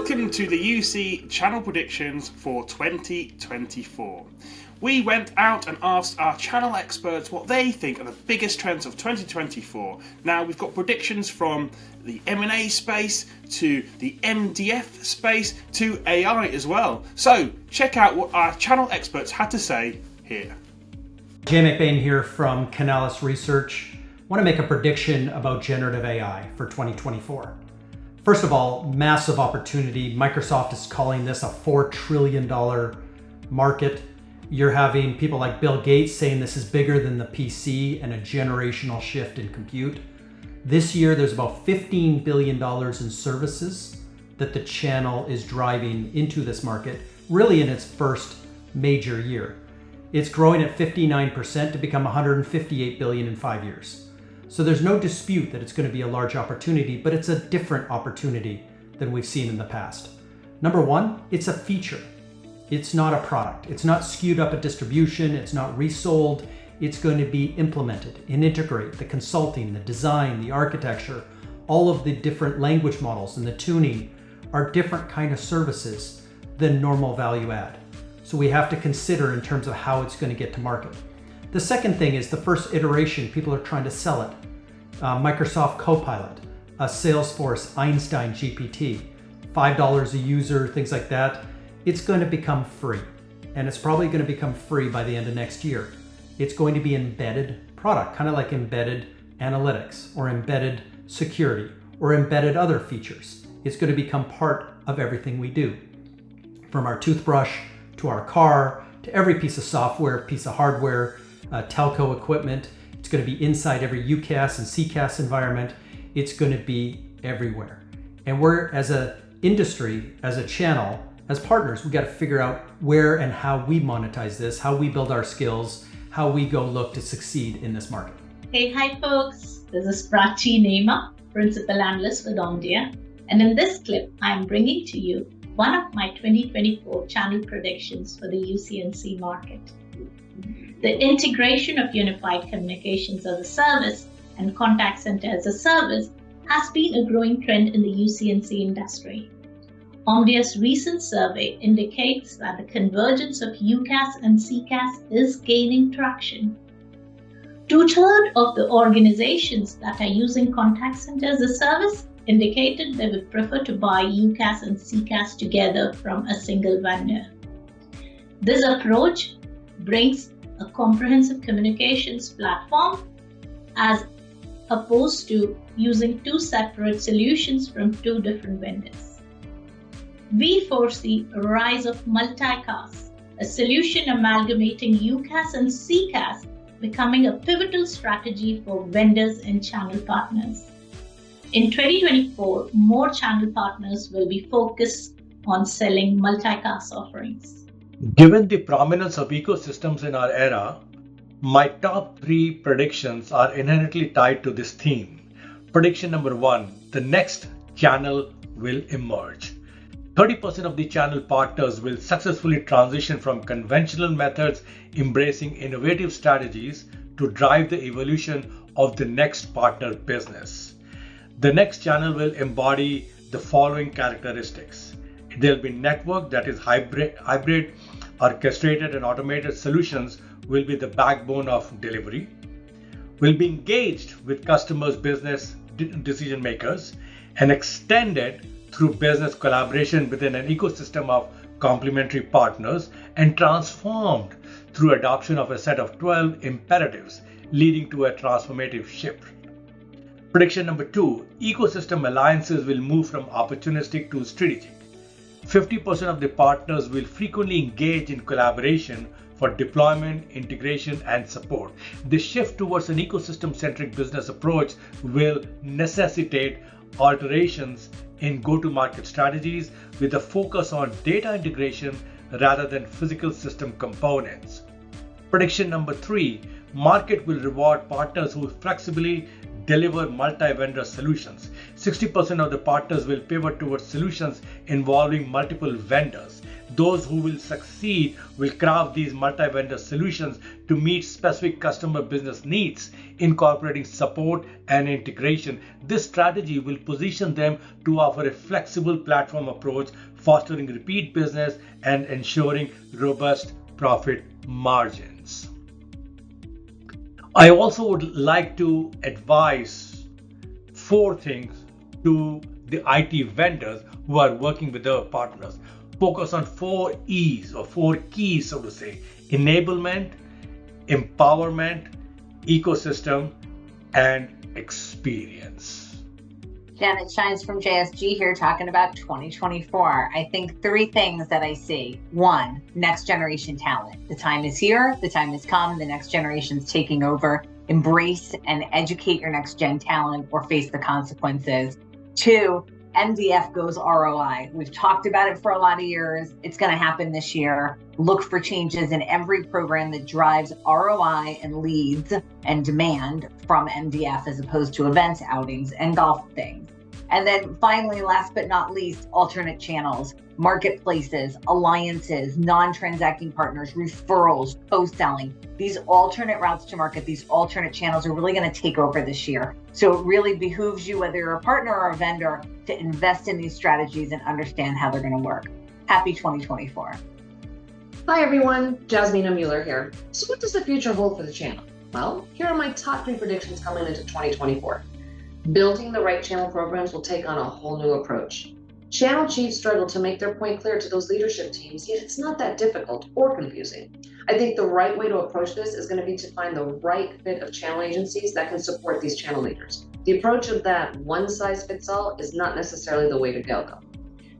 Welcome to the UC channel predictions for 2024. We went out and asked our channel experts what they think are the biggest trends of 2024. Now we've got predictions from the M&A space to the MDF space to AI as well. So check out what our channel experts had to say here. McBain here from Canalys Research. I want to make a prediction about generative AI for 2024. First of all, massive opportunity. Microsoft is calling this a $4 trillion market. You're having people like Bill Gates saying this is bigger than the PC and a generational shift in compute. This year, there's about $15 billion in services that the channel is driving into this market, really in its first major year. It's growing at 59% to become $158 billion in 5 years. So there's no dispute that it's going to be a large opportunity, but it's a different opportunity than we've seen in the past. Number one, it's a feature. It's not a product. It's not skewed up at distribution. It's not resold. It's going to be implemented and integrate the consulting, the design, the architecture, all of the different language models and the tuning are different kind of services than normal value add. So we have to consider in terms of how it's going to get to market. The second thing is the first iteration, people are trying to sell it. Microsoft Copilot, Salesforce Einstein GPT, $5 a user, things like that. It's going to become free, and it's probably going to become free by the end of next year. It's going to be embedded product, kind of like embedded analytics or embedded security or embedded other features. It's going to become part of everything we do, from our toothbrush to our car, to every piece of software, piece of hardware, telco equipment. It's going to be inside every UCaaS and CCaaS environment. It's going to be everywhere. And we're, as an industry, as a channel, as partners, we got to figure out where and how we monetize this, how we build our skills, how we go look to succeed in this market. Hey, hi folks. This is Prachi, Nema, Principal Analyst with Omdia. And in this clip, I'm bringing to you one of my 2024 channel predictions for the UC&C market. The integration of unified communications as a service and contact center as a service has been a growing trend in the UC&C industry. Omdia's recent survey indicates that the convergence of UCaaS and CCaaS is gaining traction. 2/3 of the organizations that are using contact center as a service indicated they would prefer to buy UCaaS and CCaaS together from a single vendor. This approach brings a comprehensive communications platform as opposed to using two separate solutions from two different vendors. We foresee a rise of multicast, a solution amalgamating UCaaS and CCaaS becoming a pivotal strategy for vendors and channel partners. In 2024, more channel partners will be focused on selling multicast offerings. Given the prominence of ecosystems in our era, my top 3 predictions are inherently tied to this theme. Prediction number 1, the next channel will emerge. 30% of the channel partners will successfully transition from conventional methods, embracing innovative strategies to drive the evolution of the next partner business. The next channel will embody the following characteristics. There will be network that is hybrid, orchestrated and automated solutions will be the backbone of delivery. Will be engaged with customers' business decision makers and extended through business collaboration within an ecosystem of complementary partners and transformed through adoption of a set of 12 imperatives leading to a transformative shift. Prediction number 2, ecosystem alliances will move from opportunistic to strategic. 50% of the partners will frequently engage in collaboration for deployment, integration, and support. The shift towards an ecosystem-centric business approach will necessitate alterations in go-to-market strategies with a focus on data integration rather than physical system components. Prediction number 3, market will reward partners who flexibly deliver multi-vendor solutions. 60% of the partners will pivot towards solutions involving multiple vendors. Those who will succeed will craft these multi-vendor solutions to meet specific customer business needs, incorporating support and integration. This strategy will position them to offer a flexible platform approach, fostering repeat business and ensuring robust profit margins. I also would like to advise 4 things to the IT vendors who are working with their partners. Focus on 4 E's or 4 keys, so to say: enablement, empowerment, ecosystem, and experience. Janet Schijns from JSG here, talking about 2024. I think 3 things that I see. 1, next generation talent. The time is here, the time has come, the next generation's taking over. Embrace and educate your next gen talent or face the consequences. 2, MDF goes ROI. We've talked about it for a lot of years. It's going to happen this year. Look for changes in every program that drives ROI and leads and demand from MDF as opposed to events, outings, and golf things. And then finally, last but not least, alternate channels, marketplaces, alliances, non-transacting partners, referrals, co-selling. These alternate routes to market, these alternate channels are really going to take over this year. So it really behooves you, whether you're a partner or a vendor, to invest in these strategies and understand how they're going to work. Happy 2024. Hi everyone, Jasmina Muller here. So what does the future hold for the channel? Well, here are my top 3 predictions coming into 2024. Building the right channel programs will take on a whole new approach. Channel chiefs struggle to make their point clear to those leadership teams, yet it's not that difficult or confusing. I think the right way to approach this is going to be to find the right fit of channel agencies that can support these channel leaders. The approach of that one size fits all is not necessarily the way to go though.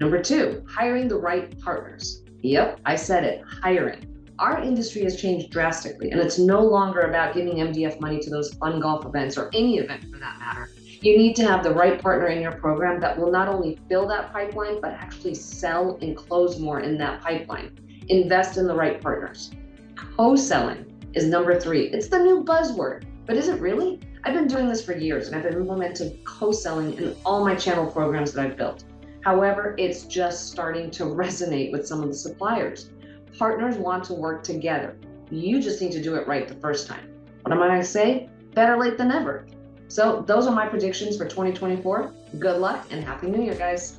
Number 2, hiring the right partners. Yep, I said it, hiring. Our industry has changed drastically, and it's no longer about giving MDF money to those fun golf events or any event for that matter. You need to have the right partner in your program that will not only fill that pipeline, but actually sell and close more in that pipeline. Invest in the right partners. Co-selling is number 3. It's the new buzzword, but is it really? I've been doing this for years, and I've implemented co-selling in all my channel programs that I've built. However, it's just starting to resonate with some of the suppliers. Partners want to work together. You just need to do it right the first time. What am I going to say? Better late than never. So those are my predictions for 2024. Good luck and Happy New Year, guys.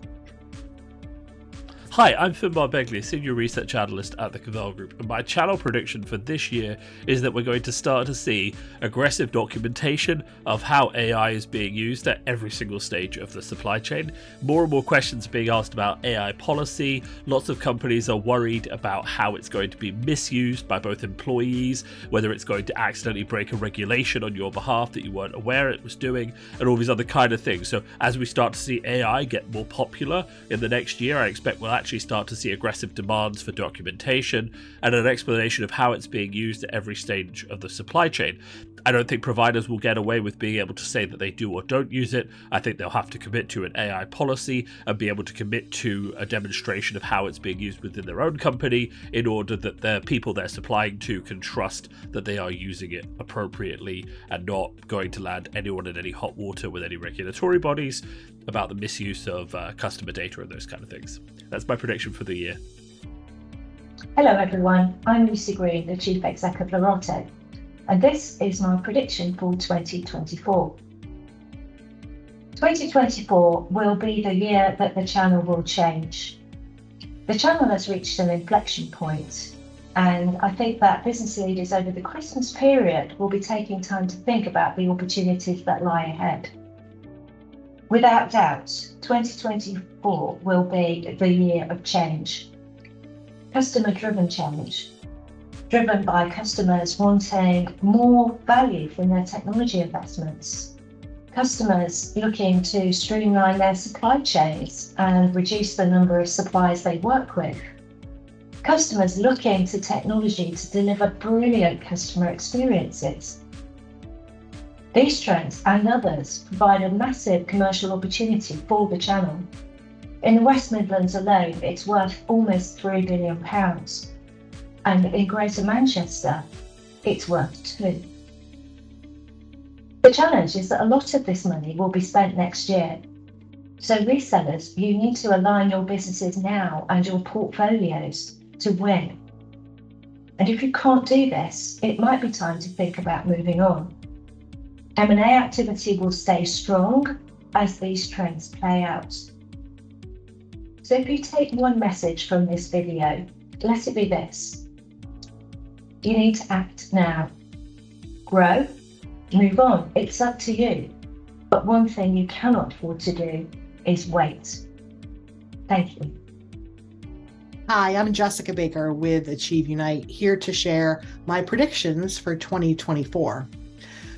Hi, I'm Finbarr Begley, Senior Research Analyst at the Cavell Group, and my channel prediction for this year is that we're going to start to see aggressive documentation of how AI is being used at every single stage of the supply chain. More and more questions are being asked about AI policy. Lots of companies are worried about how it's going to be misused by both employees, whether it's going to accidentally break a regulation on your behalf that you weren't aware it was doing, and all these other kind of things. So as we start to see AI get more popular in the next year, I expect we'll actually start to see aggressive demands for documentation and an explanation of how it's being used at every stage of the supply chain. I don't think providers will get away with being able to say that they do or don't use it. I think they'll have to commit to an AI policy and be able to commit to a demonstration of how it's being used within their own company in order that the people they're supplying to can trust that they are using it appropriately and not going to land anyone in any hot water with any regulatory bodies about the misuse of customer data and those kind of things. That's my prediction for the year. Hello everyone, I'm Lucy Green, the Chief Exec of Larato, and this is my prediction for 2024. 2024 will be the year that the channel will change. The channel has reached an inflection point, and I think that business leaders over the Christmas period will be taking time to think about the opportunities that lie ahead. Without doubt, 2024 will be the year of change. Customer-driven change, driven by customers wanting more value from their technology investments. Customers looking to streamline their supply chains and reduce the number of suppliers they work with. Customers looking to technology to deliver brilliant customer experiences. These trends and others provide a massive commercial opportunity for the channel. In the West Midlands alone, it's worth almost £3 billion, and in Greater Manchester, it's worth £2 billion. The challenge is that a lot of this money will be spent next year. So resellers, you need to align your businesses now and your portfolios to win. And if you can't do this, it might be time to think about moving on. M&A activity will stay strong as these trends play out. So if you take one message from this video, let it be this. You need to act now. Grow, move on, it's up to you. But one thing you cannot afford to do is wait. Thank you. Hi, I'm Jessica Baker with AchieveUnite, here to share my predictions for 2024.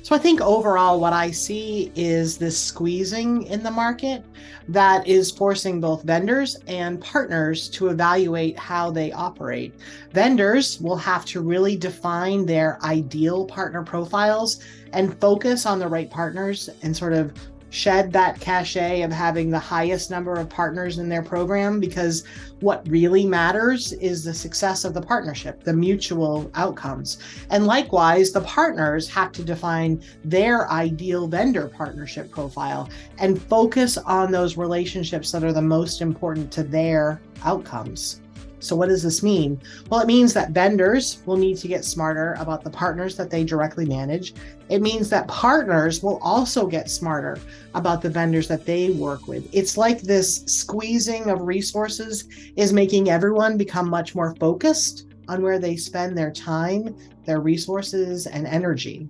So I think overall what I see is this squeezing in the market that is forcing both vendors and partners to evaluate how they operate. Vendors will have to really define their ideal partner profiles and focus on the right partners and sort of shed that cachet of having the highest number of partners in their program, because what really matters is the success of the partnership, the mutual outcomes. And likewise, the partners have to define their ideal vendor partnership profile and focus on those relationships that are the most important to their outcomes. So what does this mean? Well, it means that vendors will need to get smarter about the partners that they directly manage. It means that partners will also get smarter about the vendors that they work with. It's like this squeezing of resources is making everyone become much more focused on where they spend their time, their resources, and energy.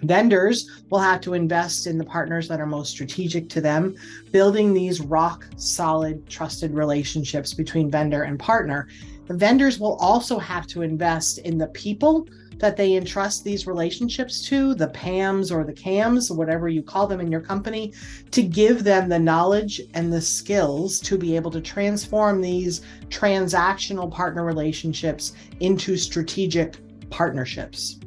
Vendors will have to invest in the partners that are most strategic to them, building these rock solid, trusted relationships between vendor and partner. The vendors will also have to invest in the people that they entrust these relationships to, the PAMs or the CAMs, whatever you call them in your company, to give them the knowledge and the skills to be able to transform these transactional partner relationships into strategic partnerships.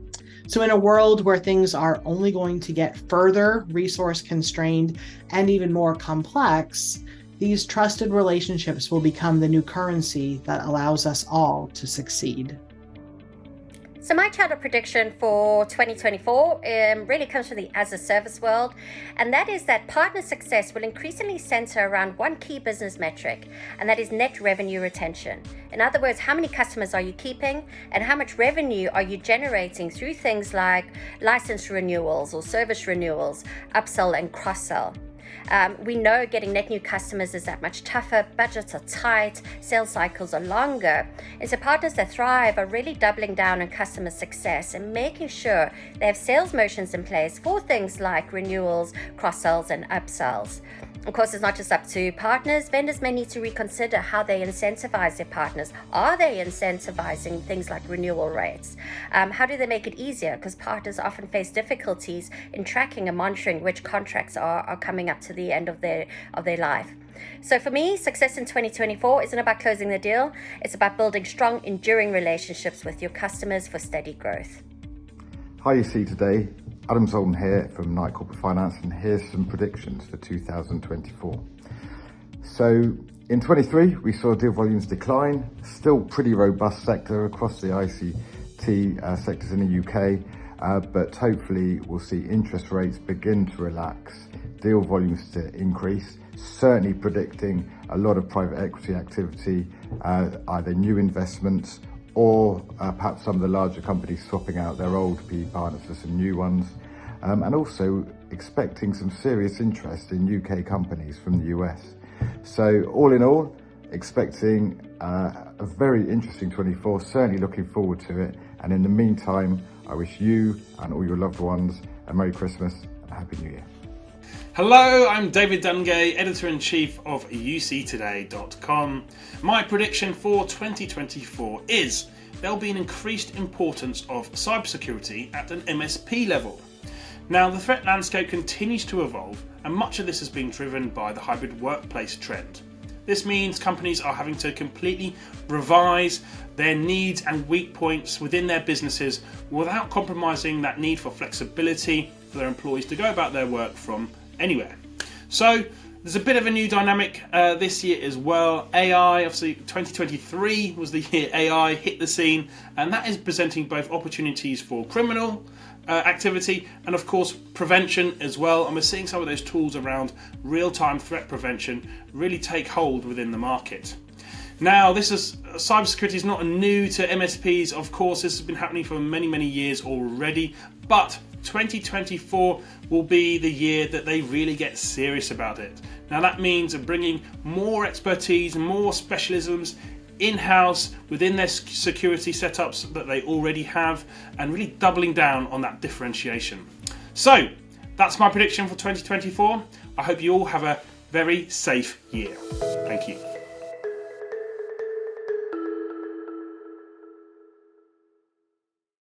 So in a world where things are only going to get further resource constrained and even more complex, these trusted relationships will become the new currency that allows us all to succeed. So my channel prediction for 2024 really comes from the as-a-service world, and that is that partner success will increasingly center around one key business metric, and that is net revenue retention. In other words, how many customers are you keeping and how much revenue are you generating through things like license renewals or service renewals, upsell and cross-sell. We know getting net new customers is that much tougher, budgets are tight, sales cycles are longer, and so partners that thrive are really doubling down on customer success and making sure they have sales motions in place for things like renewals, cross-sells and upsells. Of course, it's not just up to partners. Vendors may need to reconsider how they incentivize their partners. Are they incentivizing things like renewal rates? How do they make it easier? Because partners often face difficulties in tracking and monitoring which contracts are coming up to the end of their life. So for me, success in 2024 isn't about closing the deal. It's about building strong, enduring relationships with your customers for steady growth. Hi, you see today. Adam Zoldan here from Knight Corporate Finance, and here's some predictions for 2024. So in 23, we saw deal volumes decline, still pretty robust sector across the ICT sectors in the UK, but hopefully we'll see interest rates begin to relax, deal volumes to increase, certainly predicting a lot of private equity activity, either new investments or perhaps some of the larger companies swapping out their old PE partners for some new ones, and also expecting some serious interest in UK companies from the US. So all in all, expecting a very interesting 24, certainly looking forward to it. And in the meantime, I wish you and all your loved ones a Merry Christmas and a Happy New Year. Hello, I'm David Dungay, Editor-in-Chief of UCtoday.com. My prediction for 2024 is there'll be an increased importance of cybersecurity at an MSP level. Now, the threat landscape continues to evolve, and much of this has been driven by the hybrid workplace trend. This means companies are having to completely revise their needs and weak points within their businesses without compromising that need for flexibility for their employees to go about their work from anywhere. So there's a bit of a new dynamic this year as well. AI, obviously 2023 was the year AI hit the scene, and that is presenting both opportunities for criminal activity, and of course prevention as well. And we're seeing some of those tools around real-time threat prevention really take hold within the market. Now, cybersecurity is not new to MSPs. Of course, this has been happening for many years already, but 2024 will be the year that they really get serious about it. Now, that means bringing more expertise, more specialisms in-house within their security setups that they already have, and really doubling down on that differentiation. So, that's my prediction for 2024. I hope you all have a very safe year. Thank you.